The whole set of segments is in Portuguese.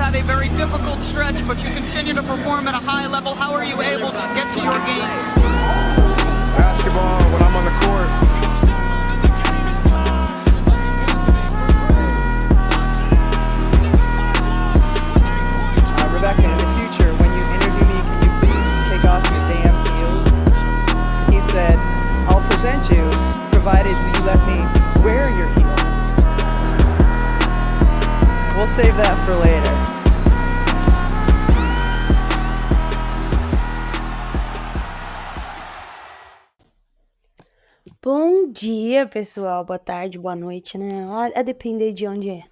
had a very difficult stretch, but you continue to perform at a high level. How are you able to get to your game? Basketball when I'm on the court. Rebecca, in the future, when you interview me, can you please take off your damn heels? He said, I'll present you, provided you let me wear your heels. We'll save that for later. Bom dia, pessoal. Boa tarde, boa noite, né? A depender de onde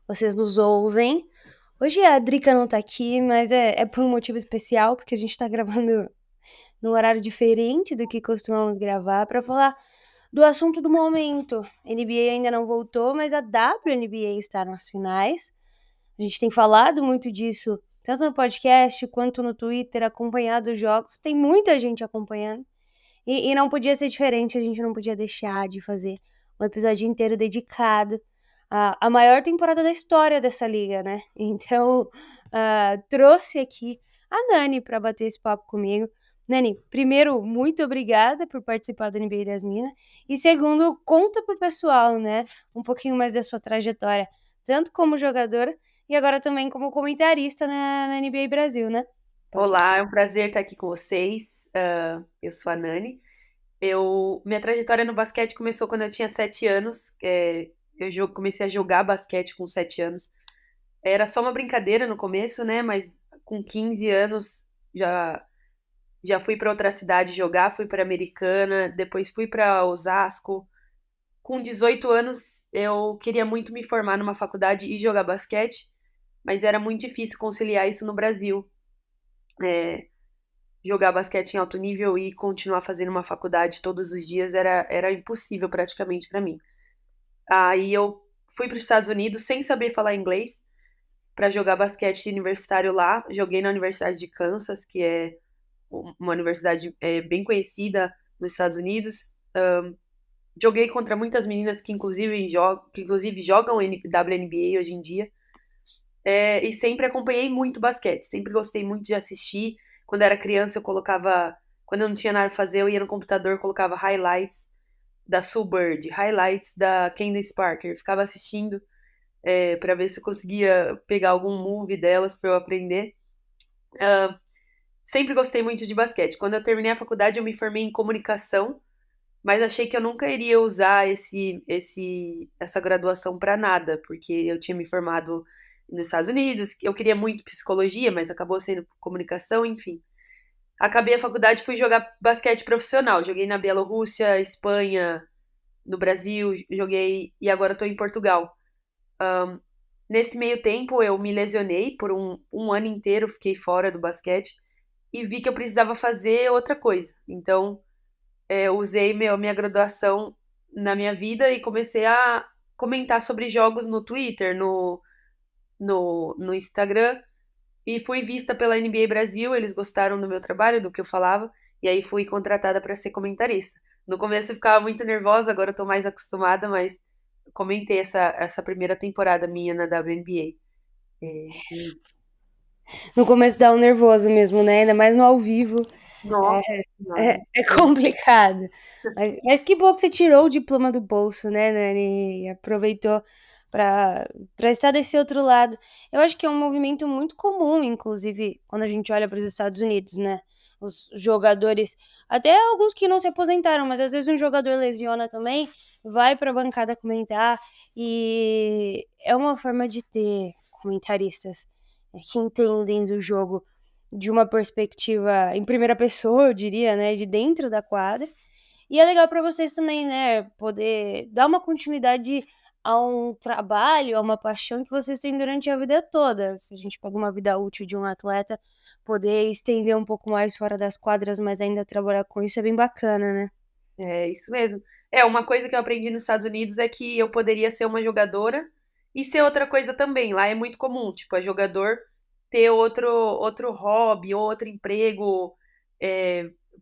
vocês nos ouvem. Hoje a Drica não tá aqui, mas é por um motivo especial, porque a gente tá gravando num horário diferente do que costumamos gravar, para falar do assunto do momento. A NBA ainda não voltou, mas a WNBA está nas finais. A gente tem falado muito disso, tanto no podcast quanto no Twitter, acompanhado os jogos. Tem muita gente acompanhando. E não podia ser diferente, a gente não podia deixar de fazer um episódio inteiro dedicado à maior temporada da história dessa liga, né? Então, trouxe aqui a Nani para bater esse papo comigo. Nani, primeiro, muito obrigada por participar do NBA das Minas. E segundo, conta pro pessoal, né? Um pouquinho mais da sua trajetória, tanto como jogadora e agora também como comentarista na NBA Brasil, né? Olá, é um prazer estar aqui com vocês. Eu sou a Nani. Minha trajetória no basquete começou quando eu tinha 7 anos. Comecei a jogar basquete com 7 anos. Era só uma brincadeira no começo, né? Mas com 15 anos já fui para outra cidade jogar. Fui para Americana, depois fui para Osasco. Com 18 anos, eu queria muito me formar numa faculdade e jogar basquete, mas era muito difícil conciliar isso no Brasil. Jogar basquete em alto nível e continuar fazendo uma faculdade todos os dias era impossível praticamente para mim. Aí eu fui para os Estados Unidos sem saber falar inglês para jogar basquete universitário lá. Joguei na Universidade de Kansas, que é uma universidade bem conhecida nos Estados Unidos. Joguei contra muitas meninas que inclusive jogam WNBA hoje em dia. E sempre acompanhei muito basquete, sempre gostei muito de assistir. Quando era criança, quando eu não tinha nada a fazer, eu ia no computador, colocava highlights da Sue Bird, highlights da Candace Parker, ficava assistindo para ver se eu conseguia pegar algum move delas para eu aprender. Sempre gostei muito de basquete. Quando eu terminei a faculdade, eu me formei em comunicação, mas achei que eu nunca iria usar essa graduação para nada, porque eu tinha me formado nos Estados Unidos, eu queria muito psicologia, mas acabou sendo comunicação, enfim. Acabei a faculdade e fui jogar basquete profissional. Joguei na Bielorrússia, Espanha, no Brasil, e agora estou em Portugal. Nesse meio tempo eu me lesionei por um ano inteiro, fiquei fora do basquete e vi que eu precisava fazer outra coisa. Então, usei minha graduação na minha vida e comecei a comentar sobre jogos no Twitter, no Instagram, e fui vista pela NBA Brasil. Eles gostaram do meu trabalho, do que eu falava, e aí fui contratada para ser comentarista. No começo eu ficava muito nervosa, agora eu tô mais acostumada, mas comentei essa primeira temporada minha na WNBA. No começo dá um nervoso mesmo, né? Ainda mais no ao vivo. Nossa, É complicado. Mas que bom que você tirou o diploma do bolso, né, Nani? E aproveitou para estar desse outro lado. Eu acho que é um movimento muito comum, inclusive, quando a gente olha para os Estados Unidos, né? Os jogadores, até alguns que não se aposentaram, mas às vezes um jogador lesiona também, vai para a bancada comentar, e é uma forma de ter comentaristas que entendem do jogo de uma perspectiva em primeira pessoa, eu diria, né, de dentro da quadra. E é legal para vocês também, né, poder dar uma continuidade a um trabalho, a uma paixão que vocês têm durante a vida toda. Se a gente pega uma vida útil de um atleta, poder estender um pouco mais fora das quadras, mas ainda trabalhar com isso é bem bacana, né? É isso mesmo. Uma coisa que eu aprendi nos Estados Unidos é que eu poderia ser uma jogadora e ser outra coisa também. Lá é muito comum, tipo, a jogador ter outro hobby, outro emprego,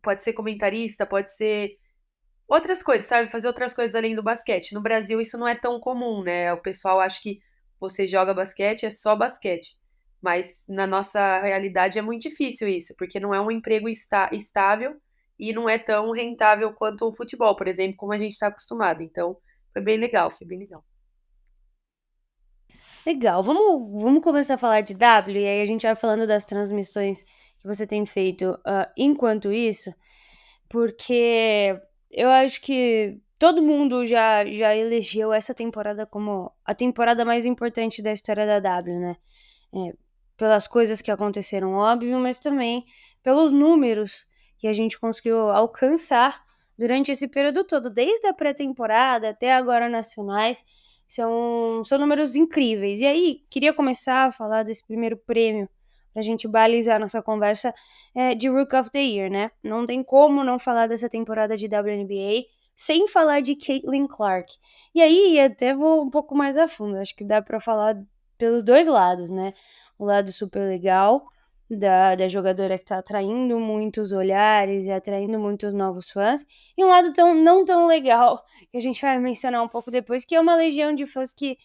pode ser comentarista, pode ser outras coisas, sabe? Fazer outras coisas além do basquete. No Brasil isso não é tão comum, né? O pessoal acha que você joga basquete, é só basquete. Mas na nossa realidade é muito difícil isso, porque não é um emprego estável e não é tão rentável quanto o futebol, por exemplo, como a gente está acostumado. Então, foi bem legal, foi bem legal. Legal, vamos começar a falar de W, e aí a gente vai falando das transmissões que você tem feito enquanto isso, porque eu acho que todo mundo já elegeu essa temporada como a temporada mais importante da história da W, né? É, pelas coisas que aconteceram, óbvio, mas também pelos números que a gente conseguiu alcançar durante esse período todo, desde a pré-temporada até agora nas finais. São números incríveis. E aí, queria começar a falar desse primeiro prêmio, pra gente balizar nossa conversa de Rook of the Year, né? Não tem como não falar dessa temporada de WNBA sem falar de Caitlin Clark. E aí, até vou um pouco mais a fundo, acho que dá pra falar pelos dois lados, né? O lado super legal da jogadora que tá atraindo muitos olhares e atraindo muitos novos fãs, e um lado não tão legal, que a gente vai mencionar um pouco depois, que é uma legião de fãs que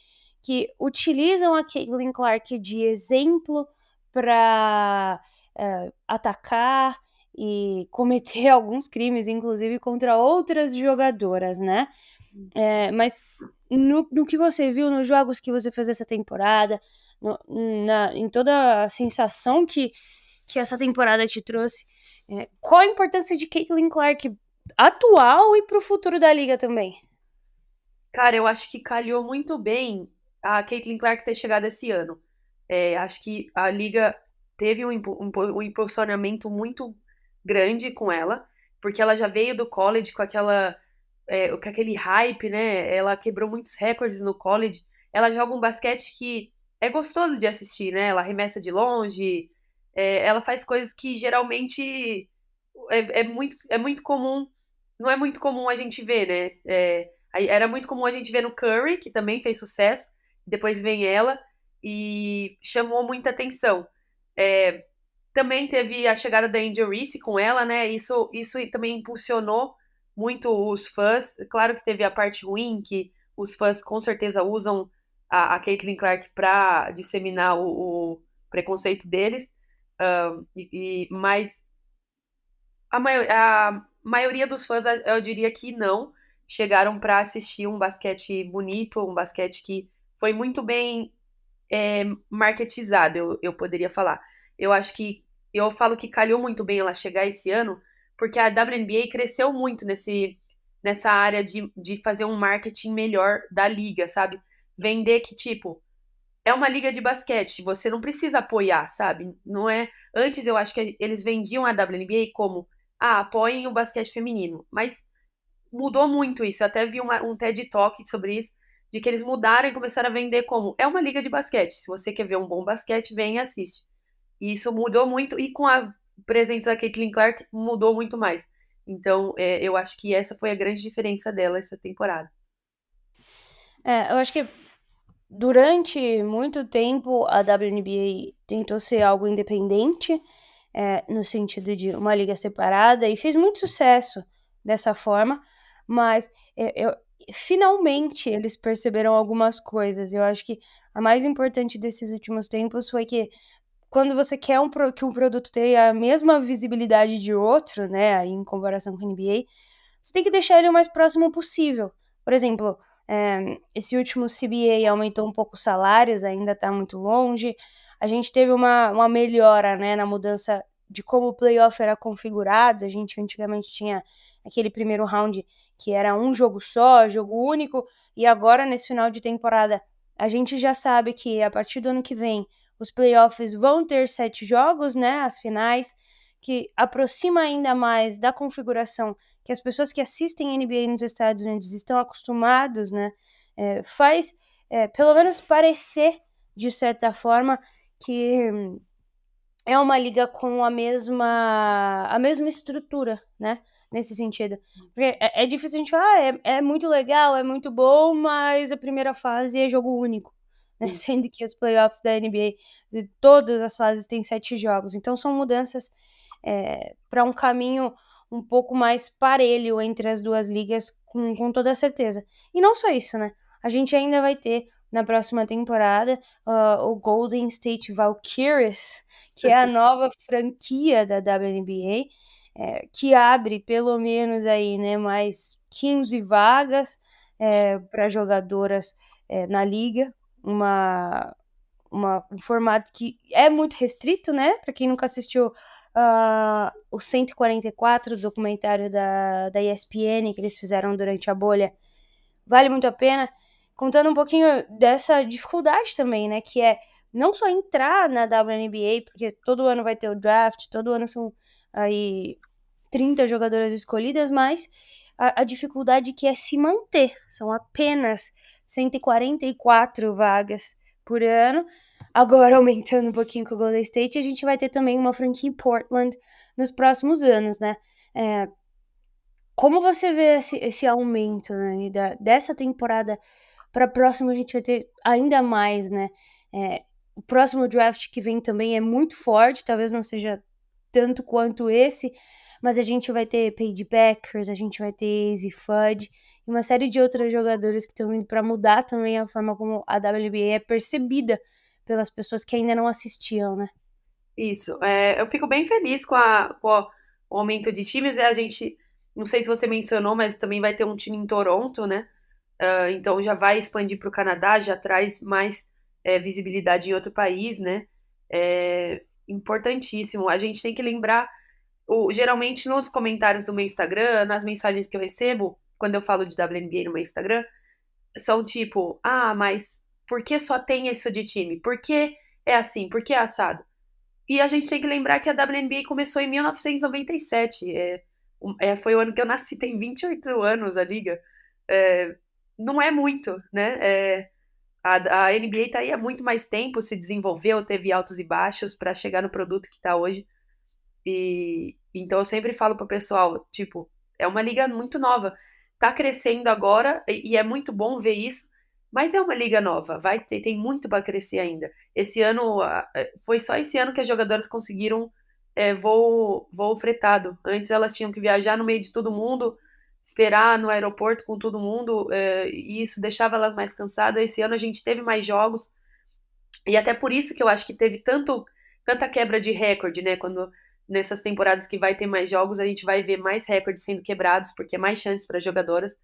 utilizam a Caitlin Clark de exemplo para atacar e cometer alguns crimes, inclusive contra outras jogadoras, né? Mas no que você viu, nos jogos que você fez essa temporada, em toda a sensação que essa temporada te trouxe, qual a importância de Caitlin Clark atual e pro futuro da liga também? Cara, eu acho que calhou muito bem a Caitlin Clark ter chegado esse ano. Acho que a liga teve um impulsionamento muito grande com ela, porque ela já veio do college com aquele hype, né? Ela quebrou muitos recordes no college. Ela joga um basquete que é gostoso de assistir, né? Ela arremessa de longe, ela faz coisas que geralmente é muito comum, não é muito comum a gente ver, né? Era muito comum a gente ver no Curry, que também fez sucesso, depois vem ela e chamou muita atenção. É, também teve a chegada da Angel Reese com ela, né? Isso também impulsionou muito os fãs. Claro que teve a parte ruim, que os fãs com certeza usam a Caitlin Clark para disseminar o preconceito deles. Mas a maioria dos fãs, eu diria que não, chegaram para assistir um basquete bonito, um basquete que foi muito bem marketizado, eu poderia falar. Eu acho que eu falo que calhou muito bem ela chegar esse ano, porque a WNBA cresceu muito nessa área de fazer um marketing melhor da liga, sabe? Vender que, tipo, é uma liga de basquete, você não precisa apoiar, sabe? Não é. Antes eu acho que eles vendiam a WNBA como, apoiem o basquete feminino, mas mudou muito isso. Eu até vi um TED Talk sobre isso, de que eles mudaram e começaram a vender como é uma liga de basquete. Se você quer ver um bom basquete, vem e assiste. E isso mudou muito, e com a presença da Caitlin Clark, mudou muito mais. Então, eu acho que essa foi a grande diferença dela essa temporada. Eu acho que durante muito tempo a WNBA tentou ser algo independente, no sentido de uma liga separada, e fez muito sucesso dessa forma, mas finalmente eles perceberam algumas coisas. Eu acho que a mais importante desses últimos tempos foi que quando você quer que um produto tenha a mesma visibilidade de outro, né, aí em comparação com a NBA, você tem que deixar ele o mais próximo possível. Por exemplo, esse último CBA aumentou um pouco os salários, ainda está muito longe. A gente teve uma melhora, né, na mudança de como o playoff era configurado. A gente antigamente tinha aquele primeiro round que era um jogo só, jogo único, e agora nesse final de temporada a gente já sabe que a partir do ano que vem os playoffs vão ter 7 jogos, né, as finais, que aproxima ainda mais da configuração que as pessoas que assistem NBA nos Estados Unidos estão acostumados, né, faz pelo menos parecer, de certa forma, que é uma liga com a mesma estrutura, né, nesse sentido. Porque é difícil a gente falar, é muito legal, é muito bom, mas a primeira fase é jogo único, né, sendo que os playoffs da NBA, de todas as fases têm 7 jogos. Então são mudanças para um caminho um pouco mais parelho entre as duas ligas, com toda certeza. E não só isso, né? A gente ainda vai ter na próxima temporada, o Golden State Valkyries, que é a nova franquia da WNBA, que abre pelo menos aí, né, mais 15 vagas para jogadoras na liga, um formato que é muito restrito, né? Para quem nunca assistiu o 144, documentário da ESPN que eles fizeram durante a bolha, vale muito a pena, contando um pouquinho dessa dificuldade também, né? Que é não só entrar na WNBA, porque todo ano vai ter o draft, todo ano são aí 30 jogadoras escolhidas, mas a dificuldade que é se manter. São apenas 144 vagas por ano. Agora, aumentando um pouquinho com o Golden State, a gente vai ter também uma franquia em Portland nos próximos anos, né? Como você vê esse aumento, né, dessa temporada para a próxima? A gente vai ter ainda mais, né? O próximo draft que vem também é muito forte, talvez não seja tanto quanto esse, mas a gente vai ter Paige Beckers, a gente vai ter Izzy Fudd e uma série de outros jogadores que estão vindo para mudar também a forma como a WNBA é percebida pelas pessoas que ainda não assistiam, né? Isso. Eu fico bem feliz com o aumento de times. A gente, não sei se você mencionou, mas também vai ter um time em Toronto, né? Então já vai expandir para o Canadá, já traz mais visibilidade em outro país, né? Importantíssimo. A gente tem que lembrar, geralmente nos comentários do meu Instagram, nas mensagens que eu recebo, quando eu falo de WNBA no meu Instagram, são tipo, mas por que só tem isso de time? Por que é assim? Por que é assado? E a gente tem que lembrar que a WNBA começou em 1997. Foi o ano que eu nasci, tem 28 anos a liga. Não é muito, né? A NBA está aí há muito mais tempo, se desenvolveu, teve altos e baixos para chegar no produto que está hoje. E então eu sempre falo pro pessoal, tipo, é uma liga muito nova. Tá crescendo agora e é muito bom ver isso, mas é uma liga nova, tem muito para crescer ainda. Esse ano foi só esse ano que as jogadoras conseguiram voo fretado. Antes elas tinham que viajar no meio de todo mundo, esperar no aeroporto com todo mundo, e isso deixava elas mais cansadas. Esse ano a gente teve mais jogos, e até por isso que eu acho que teve tanta quebra de recorde, né? Quando nessas temporadas que vai ter mais jogos, a gente vai ver mais recordes sendo quebrados, porque é mais chances para jogadoras.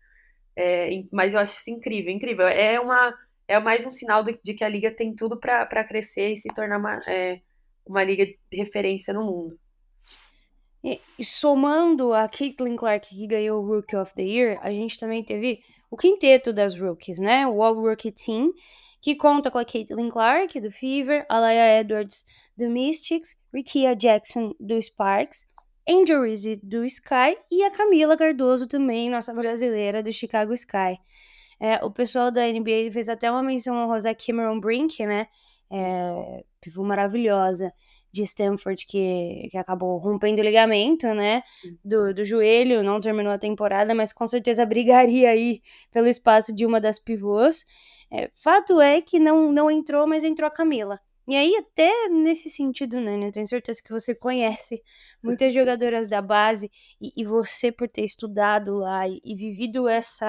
Mas eu acho isso incrível, incrível. É mais um sinal de que a liga tem tudo para crescer e se tornar uma liga de referência no mundo. E somando a Caitlin Clark, que ganhou o Rookie of the Year, a gente também teve o quinteto das rookies, né? O All-Rookie Team, que conta com a Caitlin Clark, do Fever, a Laia Edwards, do Mystics, Rickea Jackson, do Sparks, Angel Reese, do Sky, e a Camila Cardoso também, nossa brasileira, do Chicago Sky. O pessoal da NBA fez até uma menção honrosa a Cameron Brink, né? Pivô maravilhosa de Stanford, que acabou rompendo o ligamento, né, do joelho, não terminou a temporada, mas com certeza brigaria aí pelo espaço de uma das pivôs. Fato é que não entrou, mas entrou a Camila. E aí, até nesse sentido, né, eu tenho certeza que você conhece muitas jogadoras da base, e você, por ter estudado lá e vivido esse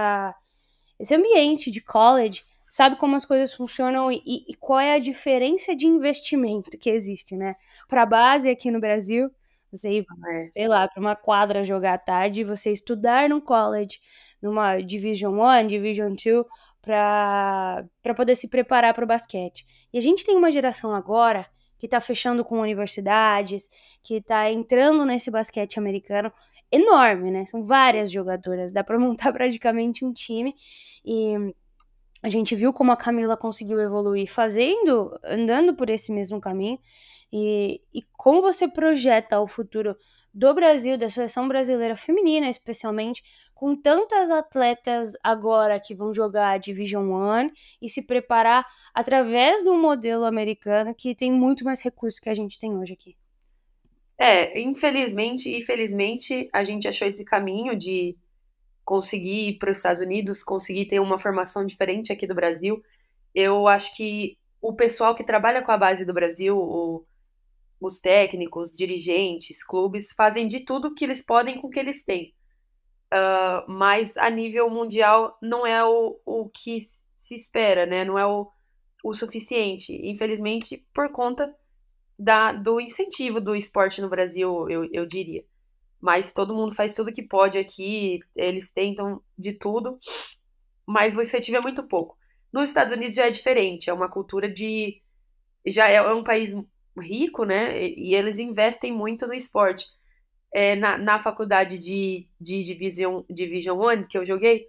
ambiente de college, sabe como as coisas funcionam e qual é a diferença de investimento que existe, né? Para a base aqui no Brasil, você ir, sei lá, para uma quadra jogar à tarde, você estudar no college, numa Division 1, Division 2, para poder se preparar para o basquete. E a gente tem uma geração agora que está fechando com universidades, que está entrando nesse basquete americano enorme, né? São várias jogadoras, dá para montar praticamente um time. E a gente viu como a Camila conseguiu evoluir andando por esse mesmo caminho. E como você projeta o futuro do Brasil, da seleção brasileira feminina, especialmente, com tantas atletas agora que vão jogar a Division 1 e se preparar através do modelo americano, que tem muito mais recursos que a gente tem hoje aqui. Infelizmente e felizmente, a gente achou esse caminho de conseguir ir para os Estados Unidos, conseguir ter uma formação diferente aqui do Brasil. Eu acho que o pessoal que trabalha com a base do Brasil, os técnicos, dirigentes, clubes, fazem de tudo que eles podem com o que eles têm. Mas a nível mundial não é o que se espera, né? Não é o suficiente. Infelizmente, por conta do incentivo do esporte no Brasil, eu diria. Mas todo mundo faz tudo que pode aqui, eles tentam de tudo, mas o incentivo é muito pouco. Nos Estados Unidos já é diferente, é uma cultura de. Já é um país rico, né? E eles investem muito no esporte. Na faculdade de Division One que eu joguei,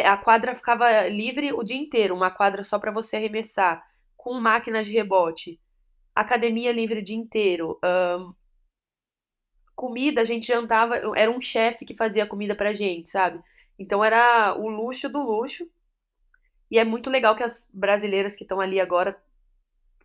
a quadra ficava livre o dia inteiro, uma quadra só para você arremessar, com máquina de rebote, academia livre o dia inteiro, comida, a gente jantava, era um chefe que fazia comida pra gente, sabe? Então era o luxo do luxo, e é muito legal que as brasileiras que estão ali agora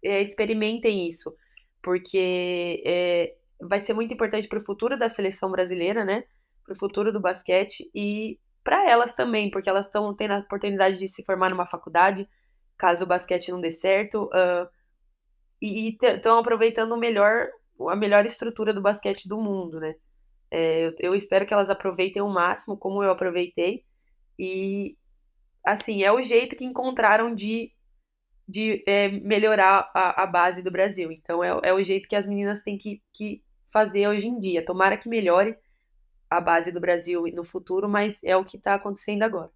experimentem isso, porque vai ser muito importante para o futuro da seleção brasileira, né? Para o futuro do basquete e para elas também, porque elas estão tendo a oportunidade de se formar numa faculdade, caso o basquete não dê certo, e estão aproveitando a melhor estrutura do basquete do mundo, né? Eu espero que elas aproveitem o máximo, como eu aproveitei, e assim, é o jeito que encontraram de melhorar a base do Brasil. Então, é o jeito que as meninas têm que fazer hoje em dia. Tomara que melhore a base do Brasil no futuro, mas é o que está acontecendo agora.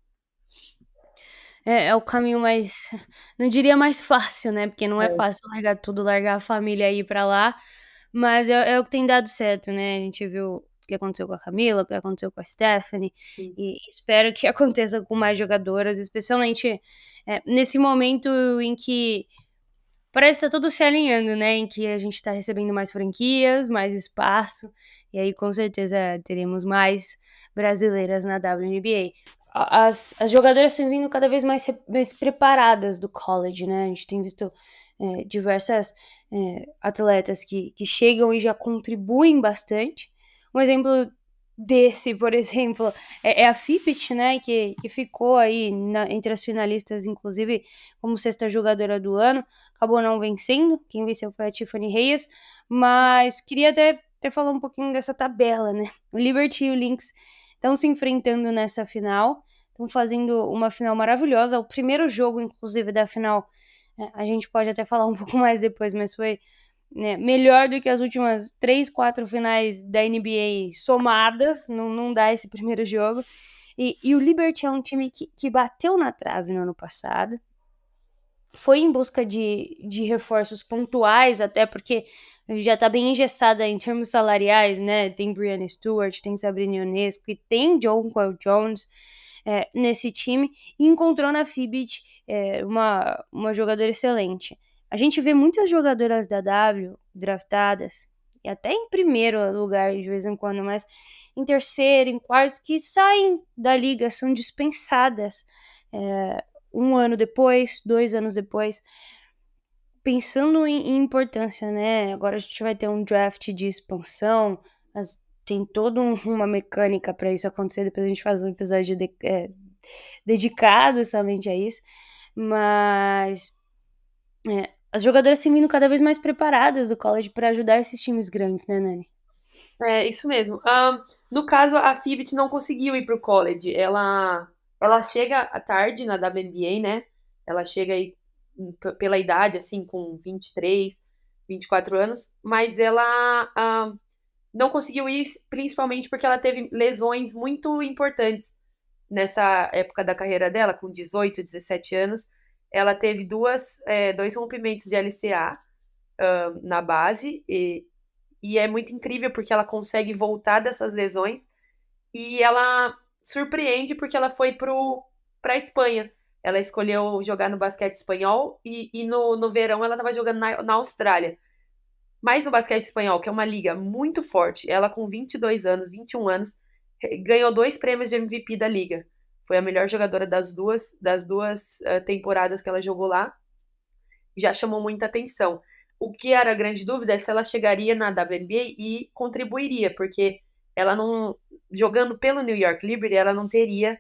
É o caminho mais, não diria mais fácil, né? Porque não é fácil largar tudo, largar a família e ir pra lá, mas é o que tem dado certo, né? A gente viu o que aconteceu com a Camila, o que aconteceu com a Stephanie, Sim. e espero que aconteça com mais jogadoras, especialmente nesse momento em que parece que tá tudo se alinhando, né? Em que a gente tá recebendo mais franquias, mais espaço, e aí com certeza teremos mais brasileiras na WNBA. As jogadoras têm vindo cada vez mais preparadas do college, né? A gente tem visto diversas atletas que chegam e já contribuem bastante. Um exemplo desse, por exemplo, é a Fibbit, né? Que ficou aí entre as finalistas, inclusive como sexta jogadora do ano. Acabou não vencendo, quem venceu foi a Tiffany Reyes, mas queria até falar um pouquinho dessa tabela, né? O Liberty e o Lynx estão se enfrentando nessa final, estão fazendo uma final maravilhosa. O primeiro jogo, inclusive, da final, a gente pode até falar um pouco mais depois, mas foi melhor do que as últimas 3, 4 finais da NBA somadas, não dá esse primeiro jogo. E o Liberty é um time que bateu na trave no ano passado, foi em busca de reforços pontuais, até porque já tá bem engessada em termos salariais, né? Tem Brianna Stewart, tem Sabrina Ionesco e tem Jonquel Jones nesse time, e encontrou na Fibbit uma jogadora excelente. A gente vê muitas jogadoras da W draftadas, e até em primeiro lugar de vez em quando, mas em terceiro, em quarto, que saem da liga, são dispensadas. Um ano depois, 2 anos depois, pensando em importância, né? Agora a gente vai ter um draft de expansão, tem toda uma mecânica para isso acontecer. Depois a gente faz um episódio dedicado somente a isso, mas as jogadoras têm vindo cada vez mais preparadas do college para ajudar esses times grandes, né, Nani? É, isso mesmo. No caso, a Fibbit não conseguiu ir pro college. Ela chega à tarde na WNBA, né? Ela chega aí pela idade, assim, com 23, 24 anos, mas ela não conseguiu ir principalmente porque ela teve lesões muito importantes nessa época da carreira dela, com 18, 17 anos. Ela teve dois rompimentos de LCA na base, e é muito incrível porque ela consegue voltar dessas lesões e ela surpreende porque ela foi para a Espanha. Ela escolheu jogar no basquete espanhol e no verão ela estava jogando na Austrália. Mas no basquete espanhol, que é uma liga muito forte, ela com 22 anos, 21 anos, ganhou 2 prêmios de MVP da liga. Foi a melhor jogadora das duas temporadas que ela jogou lá. Já chamou muita atenção. O que era a grande dúvida é se ela chegaria na WNBA e contribuiria, porque ela não, jogando pelo New York Liberty, ela não teria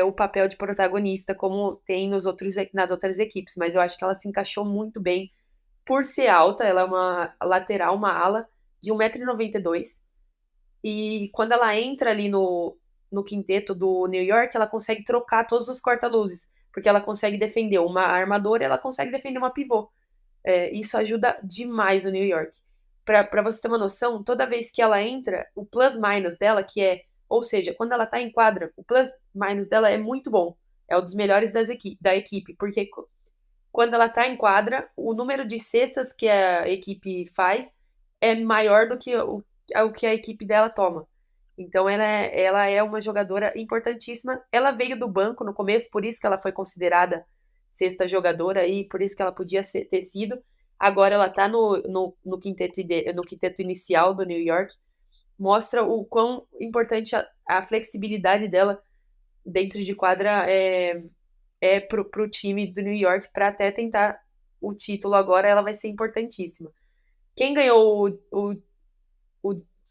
o papel de protagonista como tem nas outras equipes, mas eu acho que ela se encaixou muito bem por ser alta. Ela é uma lateral, uma ala de 1,92 m, e quando ela entra ali no quinteto do New York, ela consegue trocar todos os corta-luzes, porque ela consegue defender uma armadora e ela consegue defender uma pivô. Isso ajuda demais o New York. Pra você ter uma noção, toda vez que ela entra, o plus-minus dela, ou seja, quando ela tá em quadra, o plus-minus dela é muito bom. É um dos melhores da equipe, porque quando ela tá em quadra, o número de cestas que a equipe faz é maior do que o que a equipe dela toma. Então ela é uma jogadora importantíssima. Ela veio do banco no começo, por isso que ela foi considerada sexta jogadora e por isso que ela podia ter sido. Agora ela tá no quinteto inicial do New York. Mostra o quão importante a flexibilidade dela dentro de quadra pro time do New York para até tentar o título agora. Ela vai ser importantíssima. Quem ganhou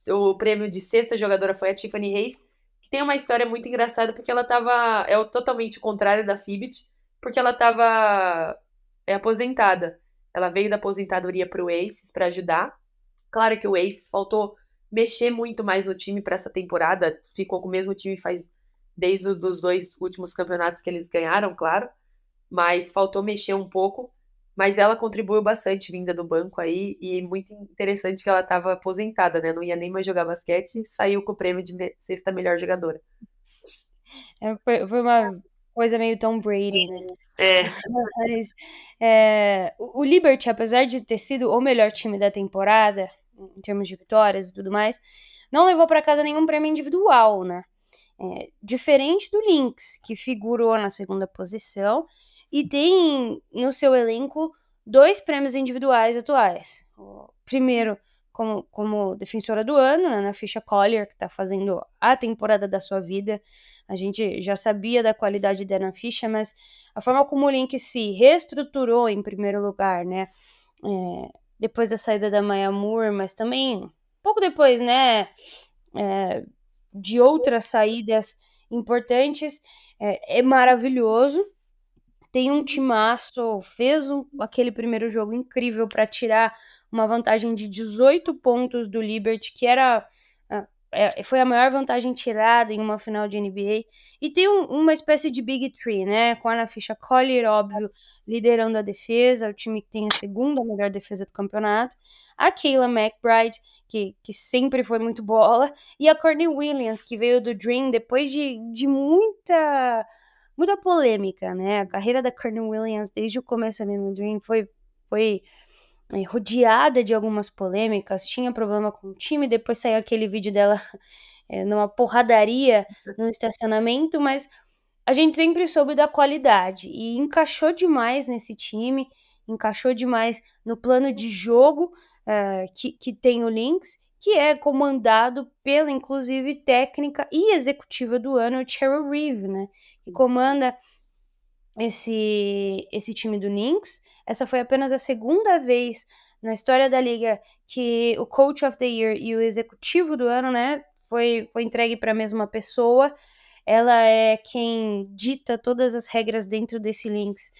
o prêmio de sexta jogadora foi a Tiffany Hayes, que tem uma história muito engraçada, porque ela tava... É totalmente o contrário da Fibbit, porque ela tava aposentada. Ela veio da aposentadoria pro Aces para ajudar. Claro que o Aces faltou mexer muito mais no time para essa temporada, ficou com o mesmo time desde os 2 últimos campeonatos que eles ganharam, claro, mas faltou mexer um pouco. Mas ela contribuiu bastante vinda do banco aí, e muito interessante que ela estava aposentada, né? Não ia nem mais jogar basquete, saiu com o prêmio de sexta melhor jogadora. Foi uma coisa meio Tom Brady, né? Mas o Liberty, apesar de ter sido o melhor time da temporada, em termos de vitórias e tudo mais, não levou para casa nenhum prêmio individual, né? Diferente do Lynx, que figurou na segunda posição e tem no seu elenco 2 prêmios individuais atuais. O primeiro, como defensora do ano, Ana Fisher Collier, que está fazendo a temporada da sua vida. A gente já sabia da qualidade da Ana Fisher, mas a forma como o Lynx se reestruturou em primeiro lugar, né? Depois da saída da Maya Moore, mas também pouco depois, né? De outras saídas importantes, é maravilhoso. Tem um timaço, fez aquele primeiro jogo incrível para tirar uma vantagem de 18 pontos do Liberty, que foi a maior vantagem tirada em uma final de NBA. E tem uma espécie de Big Three, né? Com a Ana Fisher Collier, óbvio, liderando a defesa, o time que tem a segunda melhor defesa do campeonato. A Kayla McBride, que sempre foi muito bola. E a Courtney Williams, que veio do Dream depois de muita polêmica, né? A carreira da Courtney Williams, desde o começo ali no Dream, foi rodeada de algumas polêmicas, tinha problema com o time, depois saiu aquele vídeo dela numa porradaria no estacionamento, mas a gente sempre soube da qualidade e encaixou demais nesse time, encaixou demais no plano de jogo que tem o Lynx, que é comandado pela, inclusive, técnica e executiva do ano, o Cheryl Reeve, né? Que comanda esse time do Lynx. Essa foi apenas a segunda vez na história da liga que o Coach of the Year e o executivo do ano, né, foi entregue para a mesma pessoa. Ela é quem dita todas as regras dentro desse Lynx,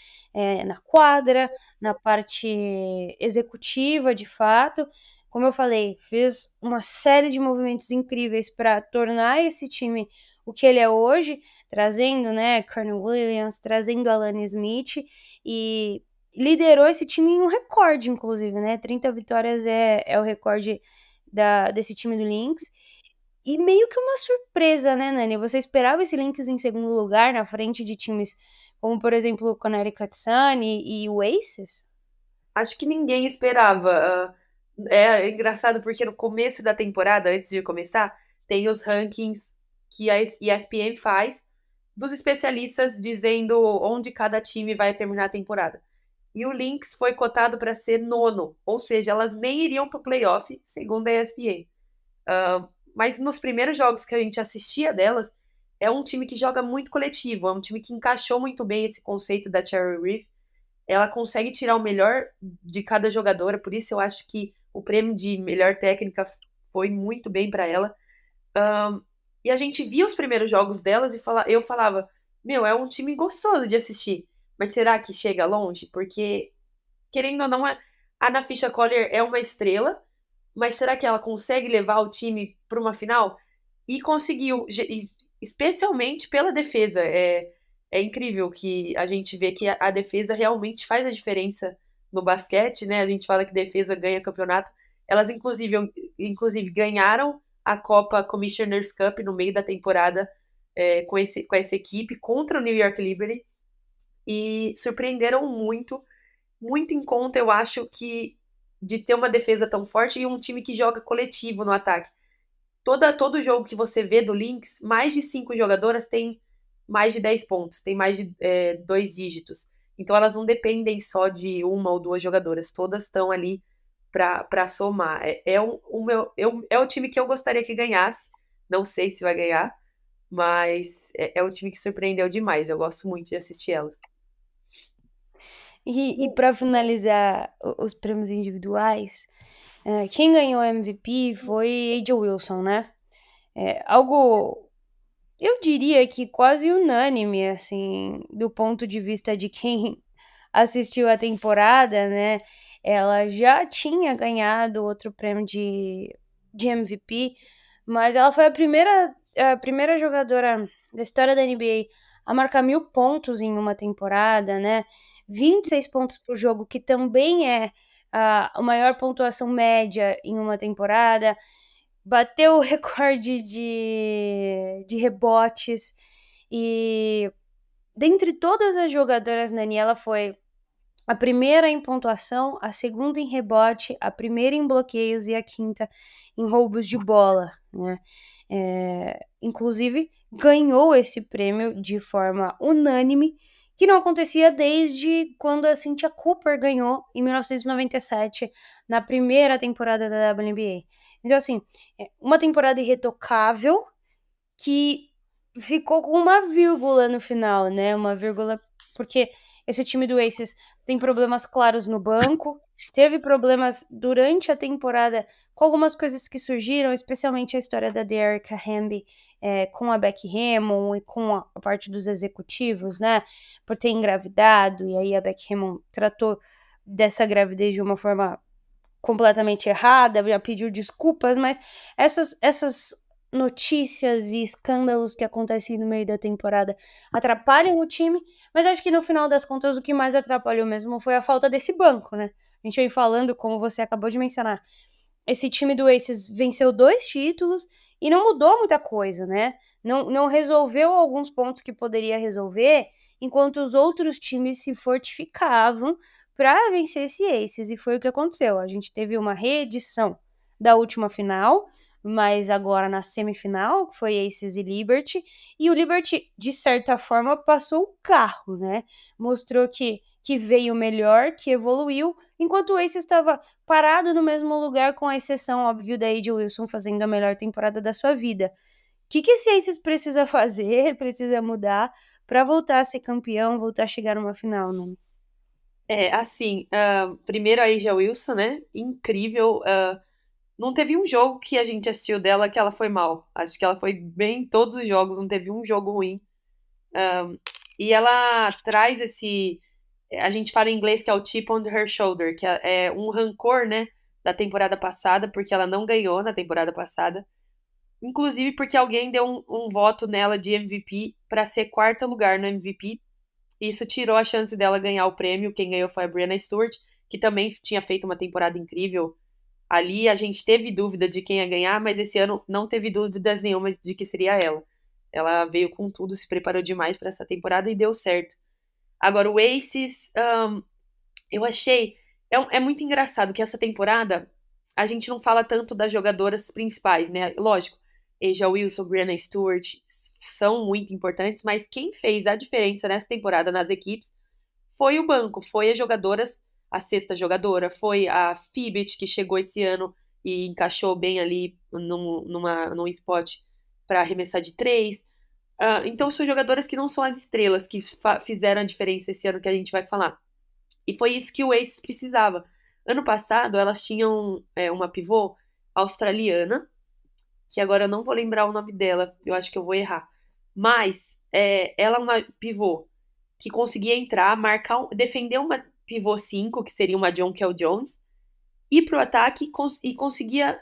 na quadra, na parte executiva, de fato. Como eu falei, fez uma série de movimentos incríveis para tornar esse time o que ele é hoje, trazendo, né, Courtney Williams, trazendo Alana Smith, e liderou esse time em um recorde, inclusive, né? 30 vitórias é o recorde desse time do Lynx. E meio que uma surpresa, né, Nani? Você esperava esse Lynx em segundo lugar, na frente de times como, por exemplo, o Connecticut Sun e o Aces? Acho que ninguém esperava. É engraçado porque no começo da temporada, antes de começar, tem os rankings que a ESPN faz dos especialistas dizendo onde cada time vai terminar a temporada. E o Lynx foi cotado para ser 9º, ou seja, elas nem iriam para o playoff, segundo a ESPN. Mas nos primeiros jogos que a gente assistia delas, é um time que joga muito coletivo, é um time que encaixou muito bem esse conceito da Cheryl Reeve. Ela consegue tirar o melhor de cada jogadora, por isso eu acho que o prêmio de melhor técnica foi muito bem para ela. E a gente via os primeiros jogos delas e eu falava, é um time gostoso de assistir, mas será que chega longe? Porque, querendo ou não, a Ana Fisher Collier é uma estrela, mas será que ela consegue levar o time para uma final? E conseguiu, especialmente pela defesa. É incrível que a gente vê que a defesa realmente faz a diferença no basquete, né? A gente fala que defesa ganha campeonato. Elas, inclusive ganharam a Copa Commissioner's Cup no meio da temporada com essa equipe contra o New York Liberty e surpreenderam muito, muito em conta, eu acho, que de ter uma defesa tão forte e um time que joga coletivo no ataque. Todo jogo que você vê do Lynx, mais de 5 jogadoras tem mais de 10 pontos, tem mais de 2 dígitos. Então elas não dependem só de uma ou duas jogadoras, todas estão ali para somar. É o time que eu gostaria que ganhasse, não sei se vai ganhar, mas é o time que surpreendeu demais, eu gosto muito de assistir elas. E para finalizar os prêmios individuais, quem ganhou MVP foi A.J. Wilson, né? Algo, eu diria que quase unânime, assim, do ponto de vista de quem assistiu a temporada, né? Ela já tinha ganhado outro prêmio de MVP, mas ela foi a primeira jogadora da história da NBA a marcar 1.000 pontos em uma temporada, né? 26 pontos por jogo, que também é a maior pontuação média em uma temporada. Bateu o recorde de rebotes. E dentre todas as jogadoras, Nani, ela foi a primeira em pontuação, a segunda em rebote, a primeira em bloqueios e a quinta em roubos de bola, né? Inclusive, ganhou esse prêmio de forma unânime, que não acontecia desde quando a Cynthia Cooper ganhou em 1997, na primeira temporada da WNBA. Então, assim, uma temporada irretocável que ficou com uma vírgula no final, né? Uma vírgula porque esse time do Aces tem problemas claros no banco, teve problemas durante a temporada com algumas coisas que surgiram, especialmente a história da Dearica Hamby com a Becky Hammon e com a parte dos executivos, né? Por ter engravidado, e aí a Becky Hammon tratou dessa gravidez de uma forma completamente errada, já pediu desculpas, mas essas notícias e escândalos que acontecem no meio da temporada atrapalham o time, mas acho que no final das contas o que mais atrapalhou mesmo foi a falta desse banco, né? A gente vem falando, como você acabou de mencionar, esse time do Aces venceu 2 títulos e não mudou muita coisa, né? Não resolveu alguns pontos que poderia resolver, enquanto os outros times se fortificavam para vencer esse Aces, e foi o que aconteceu. A gente teve uma reedição da última final, mas agora na semifinal, que foi Aces e Liberty, e o Liberty, de certa forma, passou o carro, né? Mostrou que veio melhor, que evoluiu, enquanto o Aces estava parado no mesmo lugar, com a exceção, óbvio, da A.J. Wilson fazendo a melhor temporada da sua vida. O que esse Aces precisa fazer, precisa mudar para voltar a ser campeão, voltar a chegar numa final, né? Assim, primeiro a A'ja Wilson, né? Incrível. Não teve um jogo que a gente assistiu dela que ela foi mal. Acho que ela foi bem em todos os jogos, não teve um jogo ruim. E ela traz esse. A gente fala em inglês que é o chip on her shoulder, que é um rancor, né? Da temporada passada, porque ela não ganhou na temporada passada. Inclusive porque alguém deu um voto nela de MVP para ser 4º lugar no MVP. Isso tirou a chance dela ganhar o prêmio. Quem ganhou foi a Breanna Stewart, que também tinha feito uma temporada incrível. Ali a gente teve dúvidas de quem ia ganhar, mas esse ano não teve dúvidas nenhuma de que seria ela. Ela veio com tudo, se preparou demais para essa temporada e deu certo. Agora, o Aces, eu achei. É muito engraçado que essa temporada a gente não fala tanto das jogadoras principais, né? Lógico, A'ja Wilson, Breanna Stewart são muito importantes, mas quem fez a diferença nessa temporada nas equipes foi o banco, foi as jogadoras, a 6ª jogadora, foi a Fibbit, que chegou esse ano e encaixou bem ali num spot para arremessar de 3. Então são jogadoras que não são as estrelas que fizeram a diferença esse ano que a gente vai falar. E foi isso que o Aces precisava. Ano passado, elas tinham uma pivô australiana, que agora eu não vou lembrar o nome dela, eu acho que eu vou errar. Mas ela é uma pivô que conseguia entrar, defender uma pivô 5, que seria uma Jonquel Jones, ir pro ataque e conseguia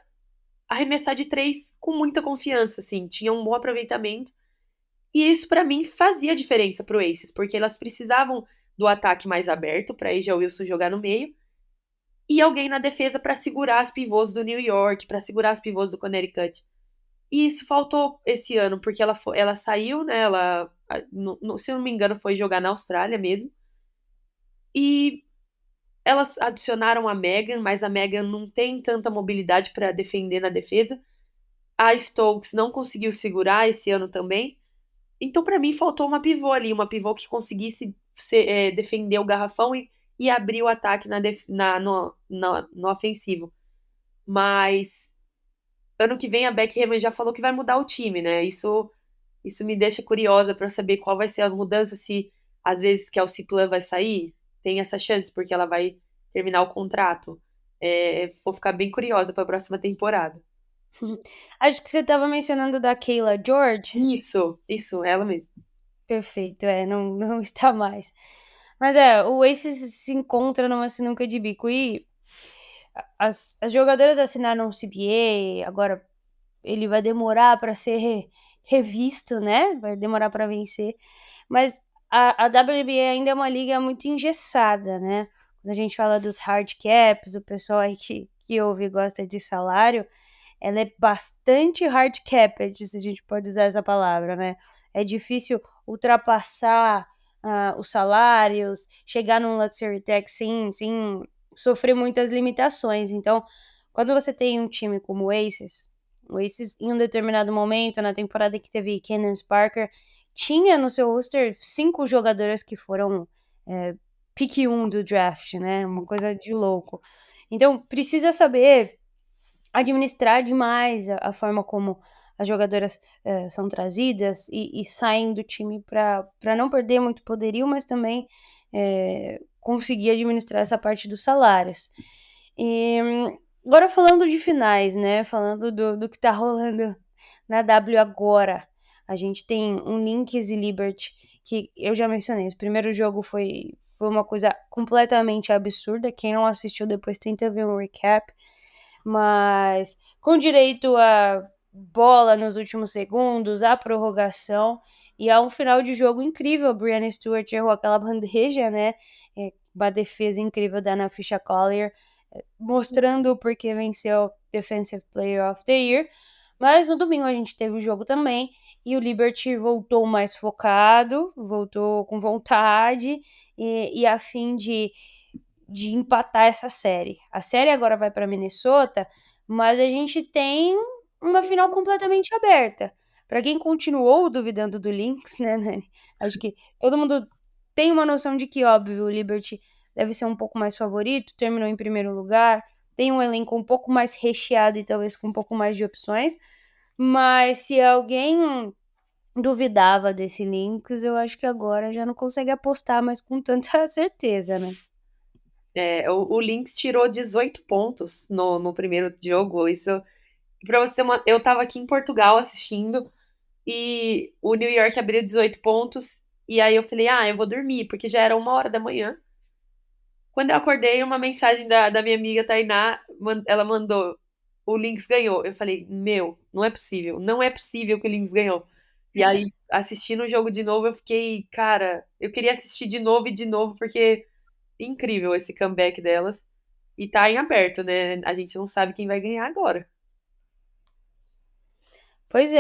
arremessar de 3 com muita confiança, assim, tinha um bom aproveitamento. E isso, pra mim, fazia diferença pro Aces, porque elas precisavam do ataque mais aberto pra A'ja Wilson jogar no meio e alguém na defesa pra segurar as pivôs do New York, pra segurar as pivôs do Connecticut. E isso faltou esse ano, porque ela saiu, né? Se eu não me engano, foi jogar na Austrália mesmo. E elas adicionaram a Megan, mas a Megan não tem tanta mobilidade pra defender na defesa. A Stokes não conseguiu segurar esse ano também. Então, pra mim, faltou uma pivô ali, uma pivô que conseguisse defender o garrafão e abrir o ataque no ofensivo. Mas ano que vem a Becky Hammond já falou que vai mudar o time, né? Isso me deixa curiosa pra saber qual vai ser a mudança, se às vezes que a Alciplan vai sair, tem essa chance, porque ela vai terminar o contrato. Vou ficar bem curiosa pra próxima temporada. Acho que você estava mencionando da Kayla George. Isso, ela mesmo. Perfeito, não está mais. Mas o Aces se encontra numa sinuca de bico e as jogadoras assinaram o CBA, agora ele vai demorar para ser revisto, né? Vai demorar para vencer. Mas a WNBA ainda é uma liga muito engessada, né? Quando a gente fala dos hard caps, o pessoal aí que ouve e gosta de salário, ela é bastante hard capped, se a gente pode usar essa palavra, né? É difícil ultrapassar os salários, chegar num luxury tax sem sofrer muitas limitações. Então, quando você tem um time como o Aces, em um determinado momento, na temporada que teve Candace Parker, tinha no seu roster 5 jogadoras que foram pick 1 do draft, né? Uma coisa de louco. Então, precisa saber administrar demais a forma como as jogadoras são trazidas e saem do time para não perder muito poderio, mas também conseguir administrar essa parte dos salários. E agora falando de finais, né? Falando do que tá rolando na W agora. A gente tem um Lynx e Liberty, que eu já mencionei. O primeiro jogo foi uma coisa completamente absurda. Quem não assistiu depois tenta ver um recap. Mas com direito a bola nos últimos segundos, a prorrogação e a um final de jogo incrível. A Brianna Stewart errou aquela bandeja, né? Uma defesa incrível da Ana Fisher Collier, mostrando o porquê venceu Defensive Player of the Year. Mas no domingo a gente teve o jogo também e o Liberty voltou mais focado, voltou com vontade e a fim de empatar essa série. A série agora vai para Minnesota, mas a gente tem uma final completamente aberta. Para quem continuou duvidando do Lynx, né, Nani? Acho que todo mundo tem uma noção de que, óbvio, o Liberty deve ser um pouco mais favorito, terminou em primeiro lugar, tem um elenco um pouco mais recheado e talvez com um pouco mais de opções, mas se alguém duvidava desse Lynx, eu acho que agora já não consegue apostar mais com tanta certeza, né? O Lynx tirou 18 pontos no primeiro jogo. Isso, pra você eu tava aqui em Portugal assistindo e o New York abriu 18 pontos. E aí eu falei, eu vou dormir, porque já era 1h da manhã. Quando eu acordei, uma mensagem da minha amiga Tainá, ela mandou: o Lynx ganhou. Eu falei, meu, não é possível. Não é possível que o Lynx ganhou. E aí, assistindo o jogo de novo, eu fiquei, cara, eu queria assistir de novo e de novo, porque incrível esse comeback delas. E tá em aberto, né? A gente não sabe quem vai ganhar agora. Pois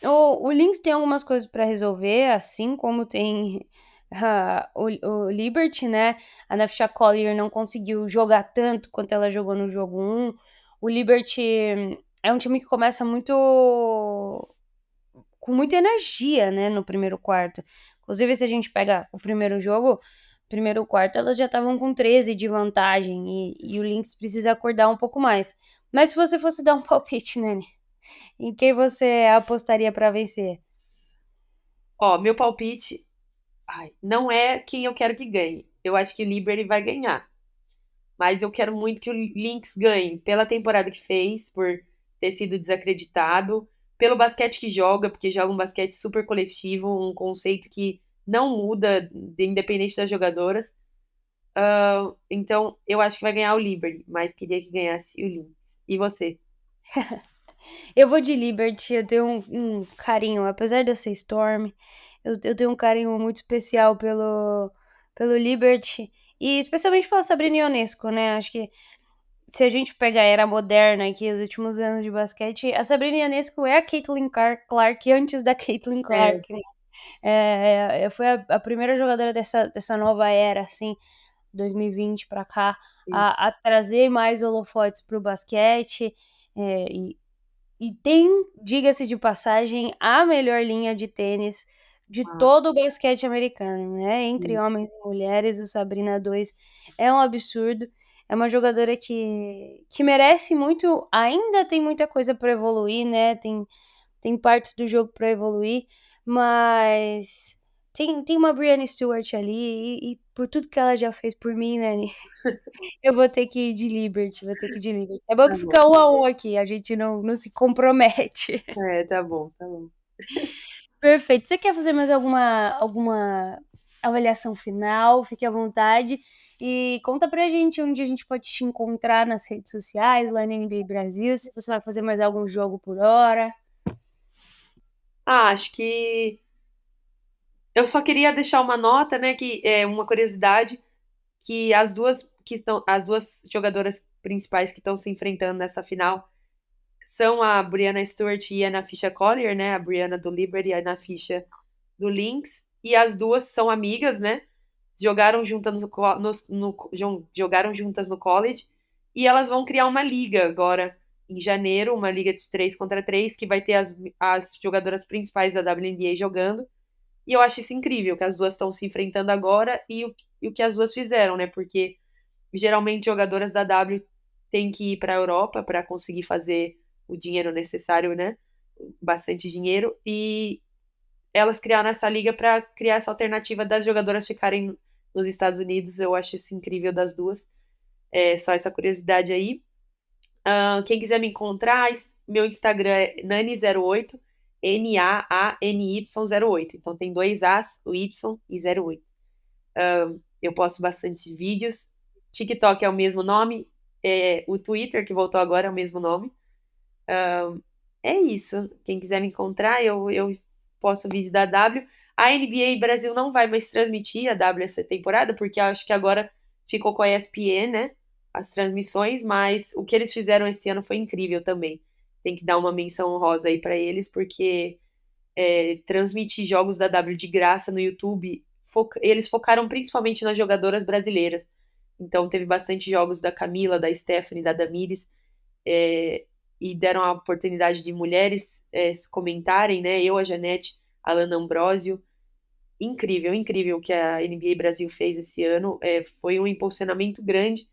o Lynx tem algumas coisas para resolver, assim como tem o Liberty, né? A Nafisha Collier não conseguiu jogar tanto quanto ela jogou no jogo 1. O Liberty é um time que começa com muita energia, né, no primeiro quarto. Inclusive, se a gente pega o primeiro jogo, primeiro quarto, elas já estavam com 13 de vantagem e o Lynx precisa acordar um pouco mais. Mas se você fosse dar um palpite, Nani, em quem você apostaria para vencer? Ó, meu palpite, não é quem eu quero que ganhe. Eu acho que o Liberty vai ganhar. Mas eu quero muito que o Lynx ganhe pela temporada que fez, por ter sido desacreditado, pelo basquete que joga, porque joga um basquete super coletivo, um conceito que não muda, independente das jogadoras. Então, eu acho que vai ganhar o Liberty, mas queria que ganhasse o Lynx. E você? Eu vou de Liberty, eu tenho um carinho, apesar de eu ser Storm, eu tenho um carinho muito especial pelo Liberty, e especialmente pela Sabrina Ionesco, né? Acho que se a gente pegar a era moderna aqui, os últimos anos de basquete, a Sabrina Ionesco é a Caitlin Clark antes da Caitlin É, Clark, né? Foi a primeira jogadora dessa nova era, assim, 2020 para cá, sim. a trazer mais holofotes para o basquete, e tem, diga-se de passagem, a melhor linha de tênis de Ah, todo o basquete americano, né? Entre sim. homens e mulheres, o Sabrina 2 é um absurdo. É uma jogadora que merece muito, ainda tem muita coisa para evoluir, né? Tem partes do jogo para evoluir, mas tem uma Brianna Stewart ali, e por tudo que ela já fez por mim, né? Eu vou ter que ir de Liberty, vou ter que ir de Liberty. É bom Tá que bom. fica 1-1 aqui, a gente não se compromete. É, tá bom, tá bom. Perfeito. Você quer fazer mais alguma avaliação final? Fique à vontade. E conta pra gente onde a gente pode te encontrar nas redes sociais, lá no NBA Brasil, se você vai fazer mais algum jogo por hora. Acho que eu só queria deixar uma nota, né, que é uma curiosidade, que as duas jogadoras principais que estão se enfrentando nessa final são a Brianna Stewart e a Anna Fisher Collier, né? A Brianna do Liberty e a Anna Fisher do Lynx. E as duas são amigas, né? Jogaram juntas jogaram juntas no college. E elas vão criar uma liga agora, em janeiro, uma liga de 3 contra 3 que vai ter as jogadoras principais da WNBA jogando. E eu acho isso incrível, que as duas estão se enfrentando agora e o que as duas fizeram, né? Porque geralmente jogadoras da W têm que ir para a Europa para conseguir fazer o dinheiro necessário, né? Bastante dinheiro. E elas criaram essa liga para criar essa alternativa das jogadoras ficarem nos Estados Unidos. Eu acho isso incrível das duas. É só essa curiosidade aí. Quem quiser me encontrar, meu Instagram é Nani08, Nany08. Então tem dois As, o Y e 08. Eu posto bastante vídeos. TikTok é o mesmo nome. O Twitter, que voltou agora, é o mesmo nome. É isso. Quem quiser me encontrar, eu posto vídeo da W. A NBA Brasil não vai mais transmitir a W essa temporada, porque acho que agora ficou com a ESPN, né? As transmissões, mas o que eles fizeram esse ano foi incrível também. Tem que dar uma menção honrosa aí pra eles, porque transmitir jogos da W de graça no YouTube, eles focaram principalmente nas jogadoras brasileiras. Então teve bastante jogos da Camila, da Stephanie, da Damires, é, e deram a oportunidade de mulheres se comentarem, né? Eu, a Janete, a Lana Ambrosio. Incrível, incrível o que a NBA Brasil fez esse ano. Foi um impulsionamento grande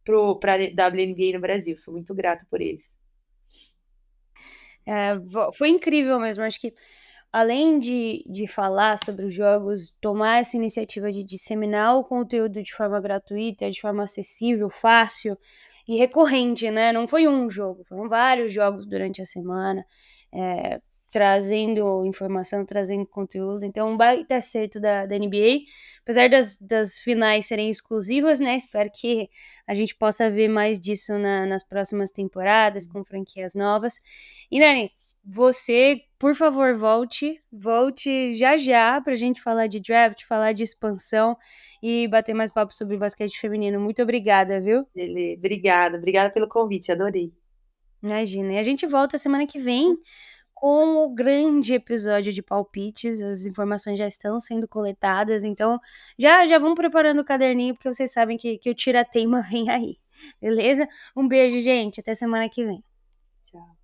para a WNBA no Brasil. Sou muito grata por eles. Foi incrível mesmo, acho que além de falar sobre os jogos, tomar essa iniciativa de disseminar o conteúdo de forma gratuita, de forma acessível, fácil e recorrente, né? Não foi um jogo, foram vários jogos durante a semana, trazendo informação, trazendo conteúdo. Então, um baita acerto da NBA. Apesar das finais serem exclusivas, né? Espero que a gente possa ver mais disso nas próximas temporadas, com franquias novas. E, Nani, você, por favor, volte já pra gente falar de draft, falar de expansão e bater mais papo sobre basquete feminino. Muito obrigada, viu? Obrigada pelo convite, adorei. Imagina. E a gente volta semana que vem com o grande episódio de palpites. As informações já estão sendo coletadas, então já vão preparando o caderninho, porque vocês sabem que o Tira-Teima vem aí, beleza? Um beijo, gente. Até semana que vem. Tchau.